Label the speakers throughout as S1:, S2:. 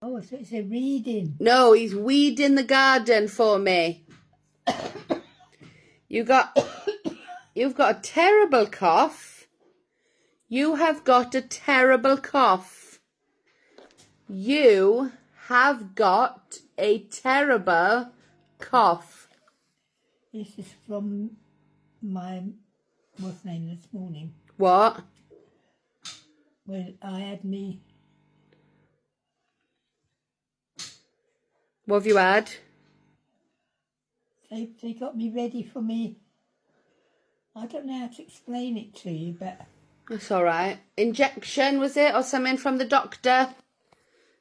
S1: Oh, so it's a reading.
S2: No, he's weeding the garden for me. You've got a terrible cough. You have got a terrible cough. You have got a terrible cough.
S1: This is from my what's name this morning.
S2: What?
S1: Well, I had me.
S2: What have you had?
S1: They got me ready for me. I don't know how to explain it to you, but
S2: That's all right. Injection, was it? Or something from the doctor?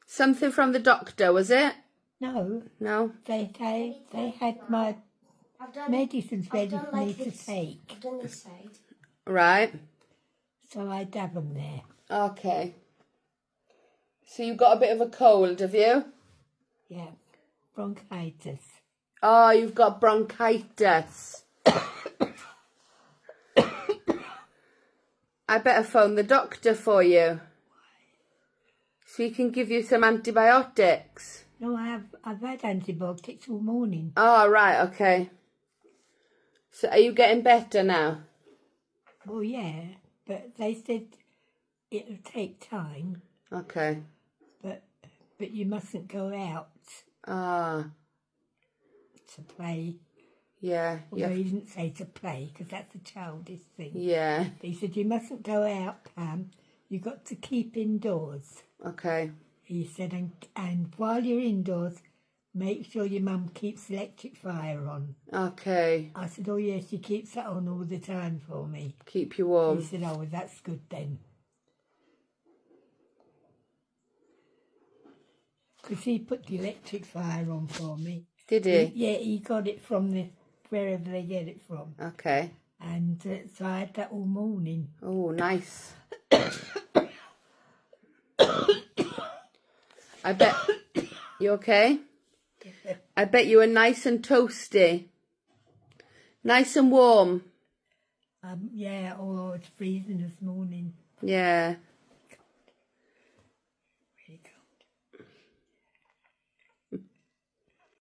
S2: Something from the doctor, was it?
S1: no,
S2: No?
S1: they had my medicines ready for me to take.
S3: I've done this side.
S2: Right.
S1: So I dab them there.
S2: Okay. So you've got a bit of a cold, have you?
S1: Yeah, bronchitis.
S2: Oh, you've got bronchitis. I better phone the doctor for you. So he can give you some antibiotics.
S1: No, I've had antibiotics all morning.
S2: Oh, right, okay. So are you getting better now?
S1: Well, yeah, but they said it'll take time,
S2: Okay.
S1: but you mustn't go out
S2: Ah,
S1: to play.
S2: yeah.
S1: Although he didn't say to play, because that's a childish thing.
S2: Yeah.
S1: But he said, you mustn't go out, Pam. You've got to keep indoors.
S2: Okay.
S1: He said, and while you're indoors, make sure your mum keeps the electric fire on.
S2: Okay.
S1: I said, oh, yes, she keeps that on all the time for me.
S2: Keep you
S1: He
S2: warm.
S1: said, oh, well, that's good then. Because he put the electric fire on for me.
S2: Did he?
S1: Yeah, he got it from wherever they get it from.
S2: Okay.
S1: And so I had that all morning.
S2: Oh, nice. I bet... You okay? I bet you were nice and toasty. Nice and warm.
S1: Yeah, oh, it's freezing this morning.
S2: Yeah.